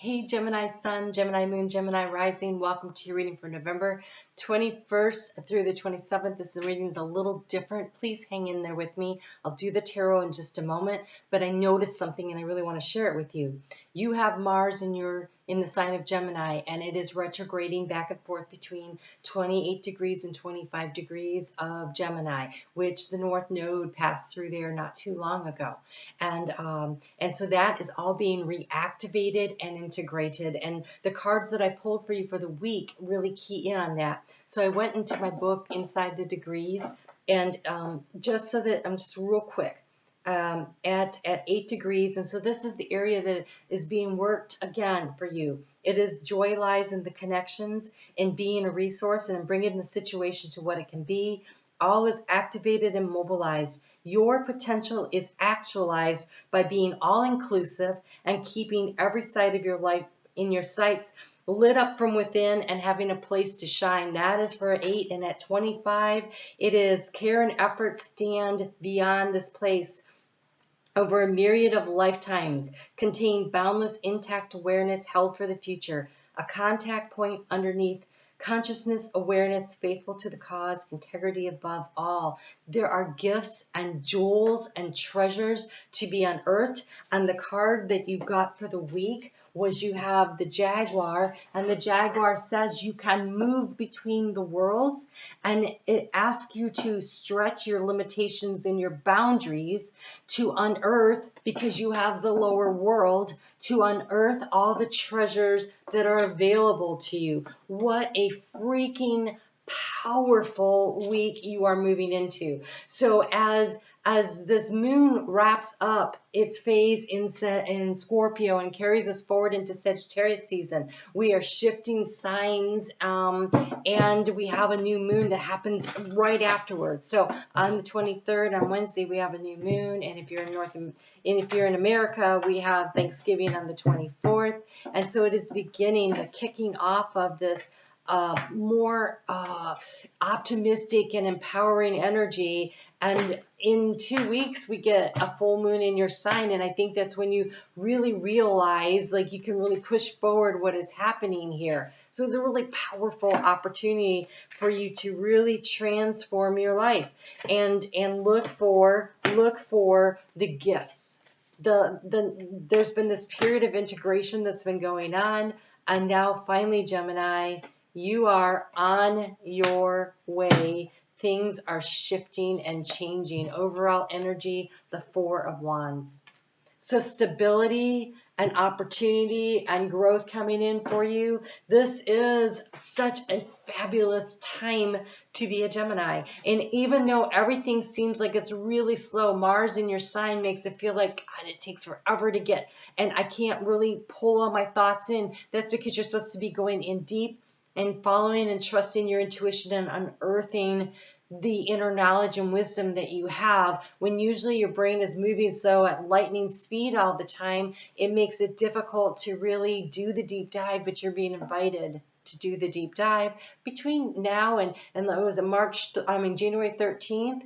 Hey Gemini Sun, Gemini Moon, Gemini Rising, welcome to your reading for November 21st through the 27th. This reading is a little different. Please hang in there with me. I'll do the tarot in just a moment, but I noticed something and I really want to share it with you. You have Mars in the sign of Gemini, and it is retrograding back and forth between 28 degrees and 25 degrees of Gemini, which the North Node passed through there not too long ago. And so that is all being reactivated and integrated. And the cards that I pulled for you for the week really key in on that. So I went into my book, Inside the Degrees, and just so that I'm just real quick. At 8 degrees, and so this is the area that is being worked again for you. It is joy lies in the connections, in being a resource, and in bringing the situation to what it can be. All is activated and mobilized. Your potential is actualized by being all-inclusive and keeping every side of your life in your sights lit up from within and having a place to shine. That is for 8. And at 25, it is care and effort stand beyond this place over a myriad of lifetimes, contain boundless intact awareness held for the future, a contact point underneath consciousness, awareness, faithful to the cause, integrity above all. There are gifts and jewels and treasures to be unearthed. And the card that you got for the week was you have the Jaguar, and the Jaguar says you can move between the worlds, and it asks you to stretch your limitations and your boundaries to unearth, because you have the lower world, to unearth all the treasures that are available to you. What a freaking powerful week you are moving into. So as this moon wraps up its phase in Scorpio and carries us forward into Sagittarius season, we are shifting signs, and we have a new moon that happens right afterwards. So on the 23rd, on Wednesday, we have a new moon, and if you're in America, we have Thanksgiving on the 24th, and so it is the beginning, the kicking off of this more optimistic and empowering energy. And in 2 weeks, we get a full moon in your sign. And I think that's when you really realize, like, you can really push forward what is happening here. So it's a really powerful opportunity for you to really transform your life and look for the gifts. There's been this period of integration that's been going on. And now finally, Gemini, you are on your way. Things are shifting and changing. Overall energy, the 4 of Wands. So stability and opportunity and growth coming in for you. This is such a fabulous time to be a Gemini. And even though everything seems like it's really slow, Mars in your sign makes it feel like, God, it takes forever to get, and I can't really pull all my thoughts in. That's because you're supposed to be going in deep and following and trusting your intuition and unearthing the inner knowledge and wisdom that you have. When usually your brain is moving so at lightning speed all the time, it makes it difficult to really do the deep dive, but you're being invited to do the deep dive between now and it was January 13th.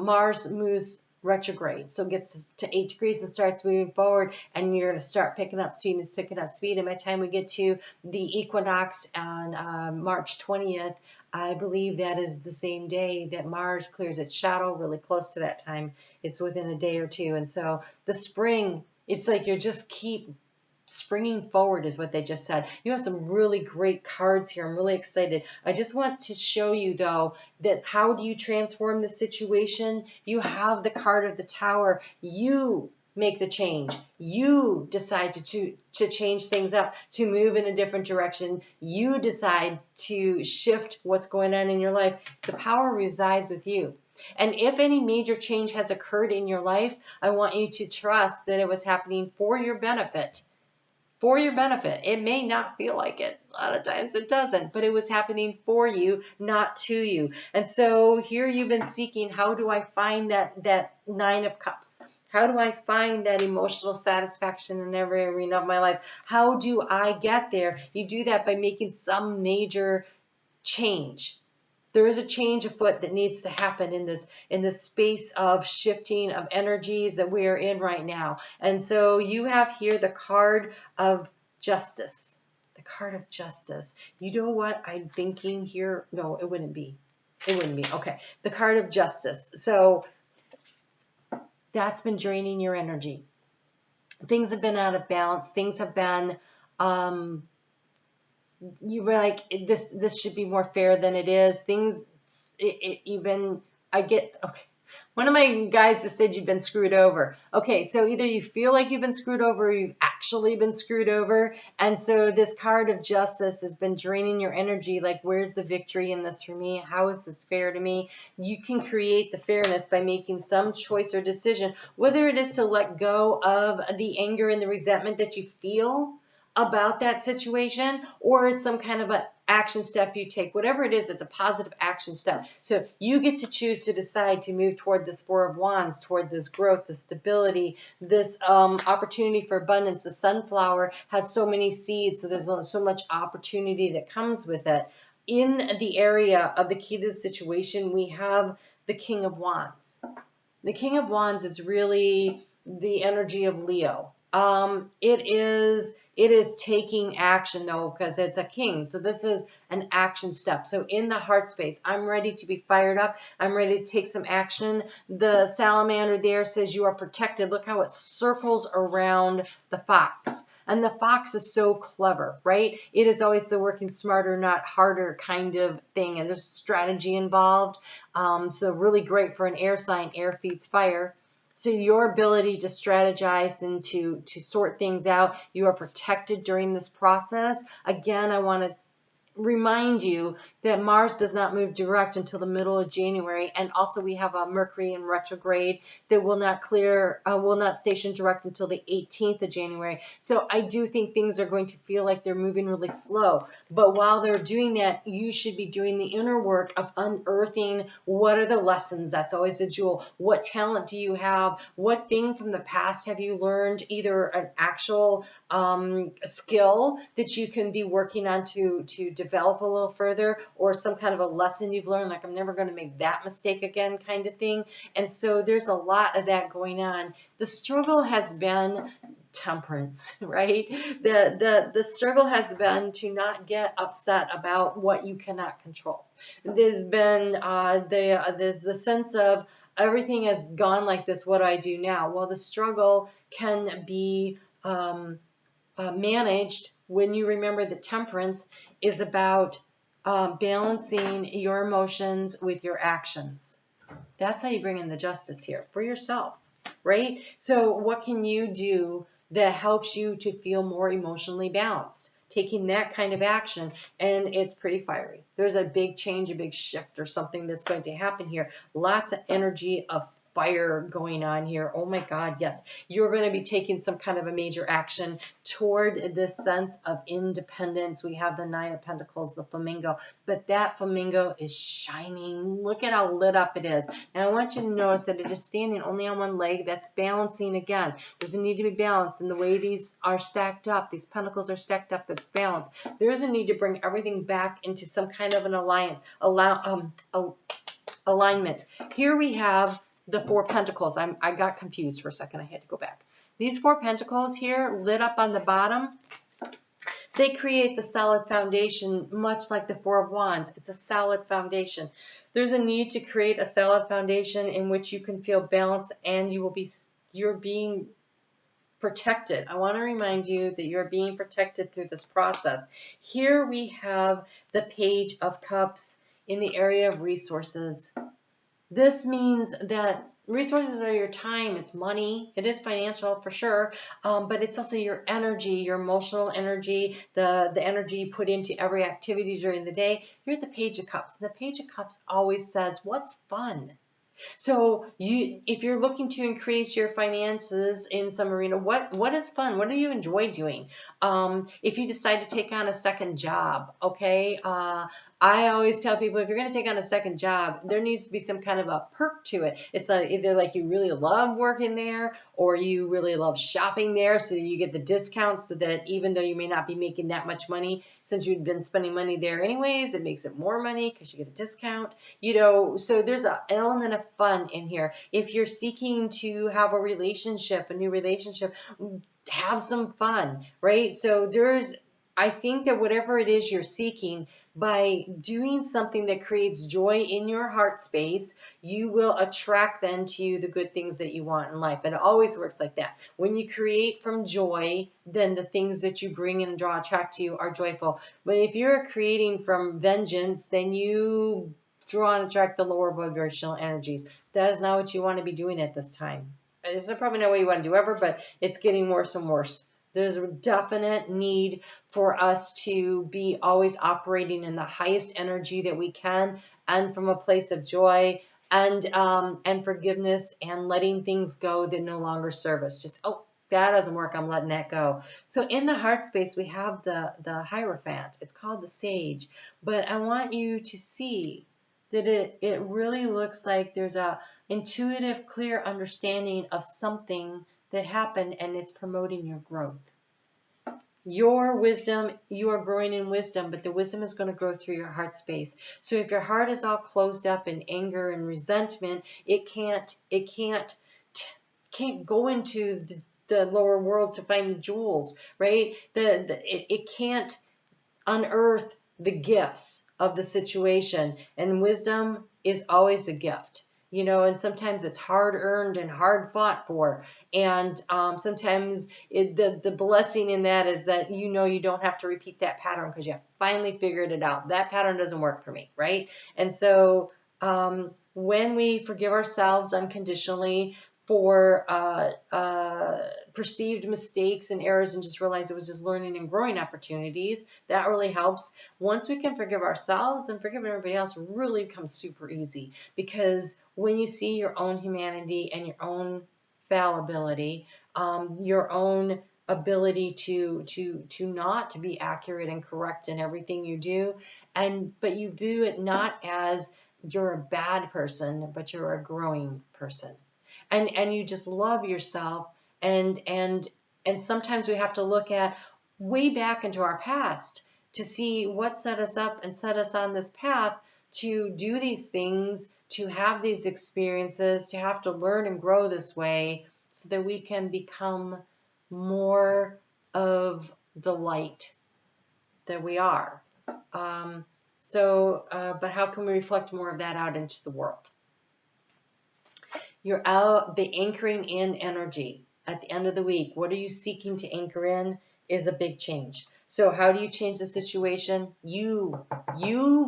Mars moves retrograde, so it gets to 8 degrees and starts moving forward, and you're going to start picking up speed. And by the time we get to the equinox on March 20th, I believe that is the same day that Mars clears its shadow, really close to that time. It's within a day or two. And so the spring, it's like you just keep springing forward is what they just said. You have some really great cards here. I'm really excited. I just want to show you, though, that how do you transform the situation? You have the card of the Tower. You make the change. You decide to change things up, to move in a different direction. You decide to shift what's going on in your life. The power resides with you. And if any major change has occurred in your life, I want you to trust that it was happening for your benefit. For your benefit. It may not feel like it. A lot of times it doesn't, but it was happening for you, not to you. And so here you've been seeking, how do I find that 9 of Cups? How do I find that emotional satisfaction in every arena of my life? How do I get there? You do that by making some major change. There is a change afoot that needs to happen in this space of shifting of energies that we are in right now. And so you have here the card of Justice. The card of justice. You know what I'm thinking here? No, it wouldn't be. It wouldn't be. Okay. The card of justice. So that's been draining your energy. Things have been out of balance. Things have been, you were like, this should be more fair than it is. Things, even, I get, okay. One of my guys just said you've been screwed over. Okay, so either you feel like you've been screwed over or you've actually been screwed over. And so this card of justice has been draining your energy. Like, where's the victory in this for me? How is this fair to me? You can create the fairness by making some choice or decision, whether it is to let go of the anger and the resentment that you feel about that situation, or it's some kind of an action step you take. Whatever it is, it's a positive action step. So you get to choose to decide to move toward this Four of Wands, toward this growth, this stability, this opportunity for abundance. The sunflower has so many seeds, so there's so much opportunity that comes with it. In the area of the key to the situation, we have the King of Wands. The King of Wands is really the energy of Leo. It is taking action though, because it's a king. So this is an action step. So in the heart space, I'm ready to be fired up. I'm ready to take some action. The salamander there says you are protected. Look how it circles around the fox. And the fox is so clever, right? It is always the working smarter, not harder kind of thing. And there's strategy involved. So really great for an air sign. Air feeds fire. So your ability to strategize and to sort things out, you are protected during this process. Again, I want to remind you that Mars does not move direct until the middle of January, and also we have a Mercury in retrograde that will not station direct until the 18th of January. So I do think things are going to feel like they're moving really slow, but while they're doing that, you should be doing the inner work of unearthing what are the lessons. That's always a jewel. What talent do you have? What thing from the past have you learned, either an actual skill that you can be working on to develop a little further, or some kind of a lesson you've learned, like I'm never going to make that mistake again kind of thing. And so there's a lot of that going on. The struggle has been temperance, right? The struggle has been to not get upset about what you cannot control. There's been the sense of everything has gone like this, what do I do now? Well, the struggle can be managed when you remember that temperance is about balancing your emotions with your actions. That's how you bring in the justice here for yourself, right? So what can you do that helps you to feel more emotionally balanced? Taking that kind of action, and it's pretty fiery. There's a big change, a big shift or something that's going to happen here. Lots of energy of fire going on here. Oh my God, yes. You're going to be taking some kind of a major action toward this sense of independence. We have the Nine of Pentacles, the flamingo, but that flamingo is shining. Look at how lit up it is. And I want you to notice that it is standing only on one leg. That's balancing again. There's a need to be balanced in the way these are stacked up. These pentacles are stacked up. That's balanced. There is a need to bring everything back into some kind of an alignment. Here we have the Four Pentacles. I got confused for a second. I had to go back. These Four Pentacles here, lit up on the bottom, they create the solid foundation, much like the Four of Wands. It's a solid foundation. There's a need to create a solid foundation in which you can feel balanced, and you're being protected. I want to remind you that you're being protected through this process. Here we have the Page of Cups in the area of resources. This means that resources are your time, it's money, it is financial for sure, but it's also your energy, your emotional energy, the energy you put into every activity during the day. You're at the Page of Cups. The Page of Cups always says, what's fun? So if you're looking to increase your finances in some arena, what is fun? What do you enjoy doing? If you decide to take on a second job, okay, I always tell people, if you're going to take on a second job, there needs to be some kind of a perk to it. It's either like you really love working there, or you really love shopping there, so you get the discounts, so that even though you may not be making that much money, since you've been spending money there anyways, it makes it more money because you get a discount. So there's an element of fun in here. If you're seeking to have a relationship, a new relationship, have some fun, right? So I think that whatever it is you're seeking, by doing something that creates joy in your heart space, you will attract then to you the good things that you want in life. And it always works like that. When you create from joy, then the things that you bring and draw attract to you are joyful. But if you're creating from vengeance, then you draw and attract the lower vibrational energies. That is not what you want to be doing at this time. It's probably not what you want to do ever, but it's getting worse and worse. There's a definite need for us to be always operating in the highest energy that we can, and from a place of joy and forgiveness, and letting things go that no longer serve us. Just, oh, that doesn't work, I'm letting that go. So in the heart space, we have the Hierophant. It's called the Sage. But I want you to see that it really looks like there's a intuitive, clear understanding of something that happened, and it's promoting your growth. Your wisdom, you are growing in wisdom, but the wisdom is going to grow through your heart space. So if your heart is all closed up in anger and resentment, it can't go into the lower world to find the jewels, right? It can't unearth the gifts of the situation, and wisdom is always a gift. And sometimes it's hard earned and hard fought for. And sometimes the blessing in that is that you don't have to repeat that pattern because you have finally figured it out. That pattern doesn't work for me, right? And so when we forgive ourselves unconditionally for perceived mistakes and errors, and just realize it was just learning and growing opportunities, that really helps. Once we can forgive ourselves and forgive everybody else, really becomes super easy, because when you see your own humanity and your own fallibility, your own ability to not to be accurate and correct in everything you do, but you do it not as you're a bad person, but you're a growing person. And you just love yourself, and sometimes we have to look at way back into our past to see what set us up and set us on this path to do these things, to have these experiences, to have to learn and grow this way, so that we can become more of the light that we are. But how can we reflect more of that out into the world? You're out, the anchoring in energy at the end of the week. What are you seeking to anchor in is a big change. So how do you change the situation? You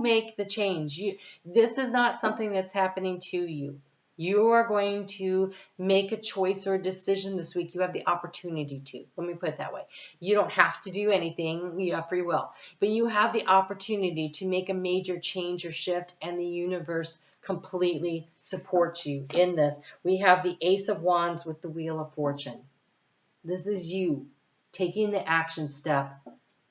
make the change. This is not something that's happening to you. You are going to make a choice or a decision this week. You have the opportunity to. Let me put it that way. You don't have to do anything. You have free will. But you have the opportunity to make a major change or shift, and the universe completely supports you in this. We have the Ace of Wands with the Wheel of Fortune. This is you taking the action step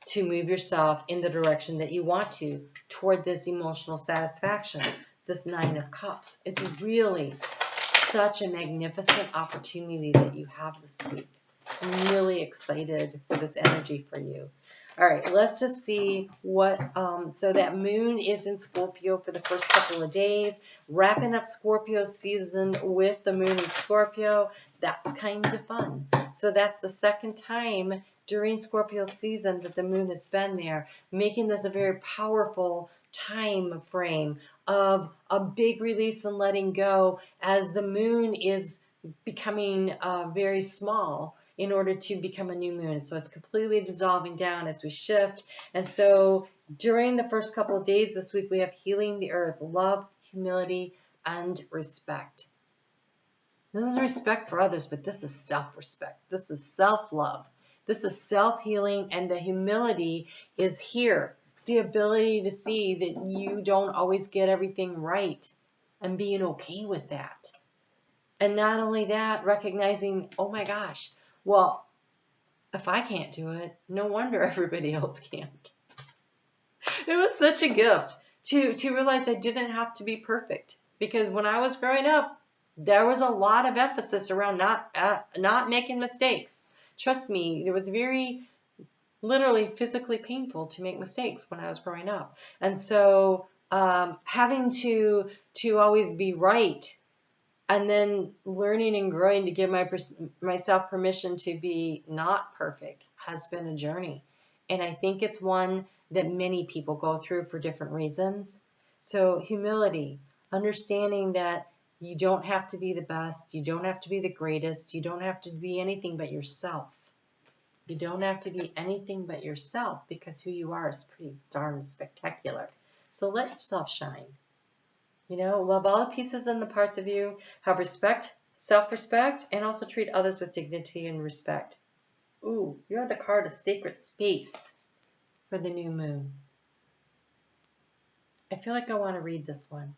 to move yourself in the direction that you want to, toward this emotional satisfaction, this Nine of Cups. It's really such a magnificent opportunity that you have this week. I'm really excited for this energy for you. All right, let's just see what, so that moon is in Scorpio for the first couple of days, wrapping up Scorpio season with the moon in Scorpio. That's kind of fun. So that's the second time during Scorpio season that the moon has been there, making this a very powerful time frame of a big release and letting go, as the moon is becoming very small in order to become a new moon. So it's completely dissolving down as we shift. And so during the first couple of days this week, we have healing the earth, love, humility, and respect. This is respect for others, but this is self-respect. This is self-love. This is self-healing, and the humility is here. The ability to see that you don't always get everything right, and being okay with that. And not only that, recognizing, oh my gosh, well, if I can't do it, no wonder everybody else can't. It was such a gift to realize I didn't have to be perfect, because when I was growing up, there was a lot of emphasis around not making mistakes. Trust me, it was very literally physically painful to make mistakes when I was growing up. And so having to always be right, And then learning and growing to give myself permission to be not perfect has been a journey. And I think it's one that many people go through for different reasons. So humility, understanding that you don't have to be the best, you don't have to be the greatest, you don't have to be anything but yourself. You don't have to be anything but yourself, because who you are is pretty darn spectacular. So let yourself shine. You know, love all the pieces and the parts of you, have respect, self-respect, and also treat others with dignity and respect. Ooh, you have the card of sacred space for the new moon. I feel like I want to read this one.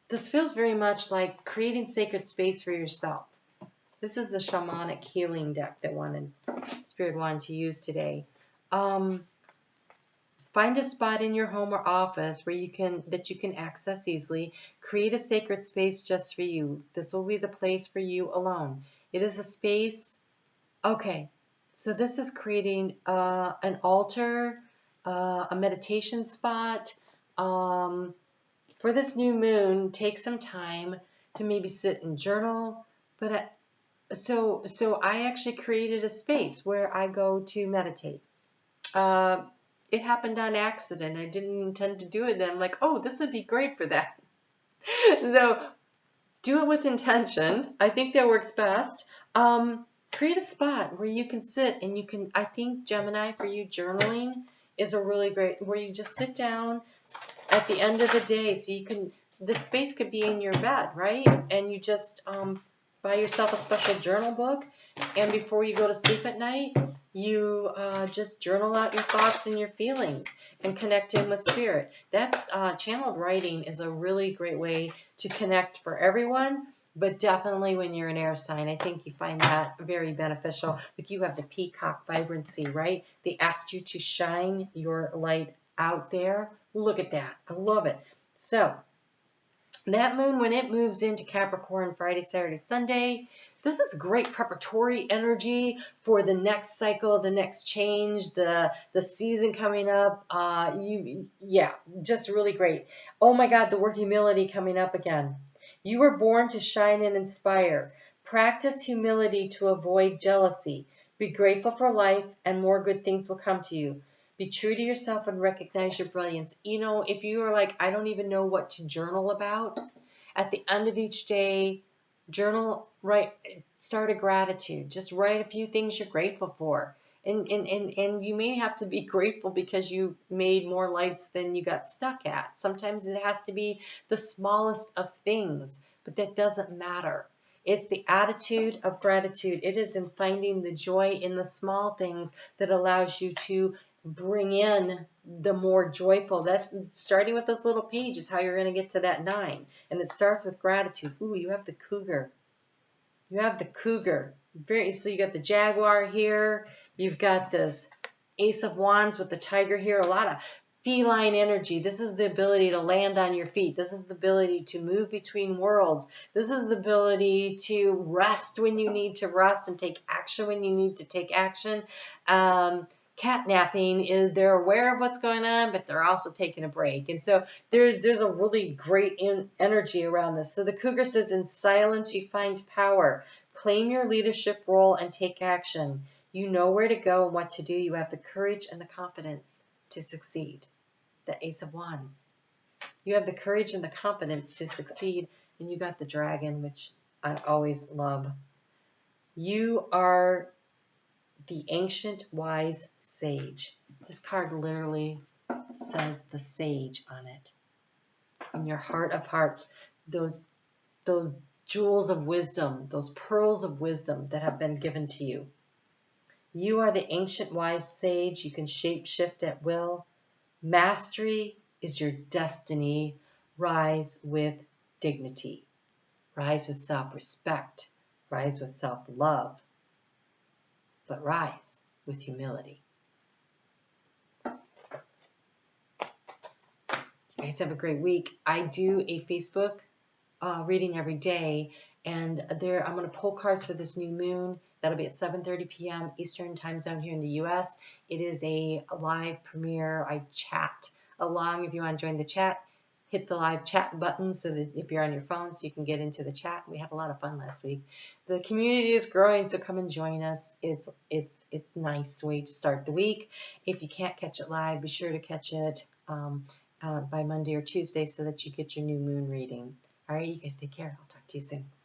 This feels very much like creating sacred space for yourself. This is the Shamanic healing deck that Spirit wanted to use today. Find a spot in your home or office where you can access easily. Create a sacred space just for you. This will be the place for you alone. It is a space. Okay, so this is creating an altar, a meditation spot. For this new moon, take some time to maybe sit and journal. But so I actually created a space where I go to meditate. It happened on accident. I didn't intend to do it. Then I'm like, oh, this would be great for that. So do it with intention. I think that works best. Create a spot where you can sit and you can, I think Gemini, for you, journaling is a really great, where you just sit down at the end of the day. So you can, the space could be in your bed, right? And you just buy yourself a special journal book. And before you go to sleep at night, you just journal out your thoughts and your feelings and connect in with spirit. That's channeled writing is a really great way to connect for everyone, but definitely when you're an air sign, I think you find that very beneficial. Like you have the peacock vibrancy, right? They asked you to shine your light out there. Look at that. I love it. So that moon, when it moves into Capricorn Friday, Saturday, Sunday, this is great preparatory energy for the next cycle, the next change, the season coming up. Just really great. Oh my God, the word humility coming up again. You were born to shine and inspire. Practice humility to avoid jealousy. Be grateful for life, and more good things will come to you. Be true to yourself and recognize your brilliance. You know, if you are like, I don't even know what to journal about, at the end of each day, journal, start a gratitude. Just write a few things you're grateful for. And you may have to be grateful because you made more lights than you got stuck at. Sometimes it has to be the smallest of things, but that doesn't matter. It's the attitude of gratitude. It is in finding the joy in the small things that allows you to bring in the more joyful. That's starting with this little page is how you're going to get to that 9. And it starts with gratitude. Ooh, you have the cougar. You have the cougar. So you got the jaguar here. You've got this Ace of Wands with the tiger here. A lot of feline energy. This is the ability to land on your feet. This is the ability to move between worlds. This is the ability to rest when you need to rest and take action when you need to take action. Catnapping is they're aware of what's going on, but they're also taking a break. And so there's a really great energy around this. So the cougar says, in silence you find power. Claim your leadership role and take action. You know where to go and what to do. You have the courage and the confidence to succeed. The Ace of Wands. You have the courage and the confidence to succeed. And you got the dragon, which I always love. You are the ancient wise sage. This card literally says the sage on it. In your heart of hearts, those jewels of wisdom, those pearls of wisdom that have been given to you. You are the ancient wise sage. You can shape shift at will. Mastery is your destiny. Rise with dignity. Rise with self-respect. Rise with self-love. But rise with humility. You guys have a great week. I do a Facebook reading every day, and there I'm going to pull cards for this new moon. That'll be at 7:30 p.m. Eastern Time Zone here in the U.S. It is a live premiere. I chat along. If you want to join the chat, hit the live chat button so that if you're on your phone, so you can get into the chat. We had a lot of fun last week. The community is growing, so come and join us. It's nice way to start the week. If you can't catch it live, be sure to catch it by Monday or Tuesday so that you get your new moon reading. All right, you guys take care. I'll talk to you soon.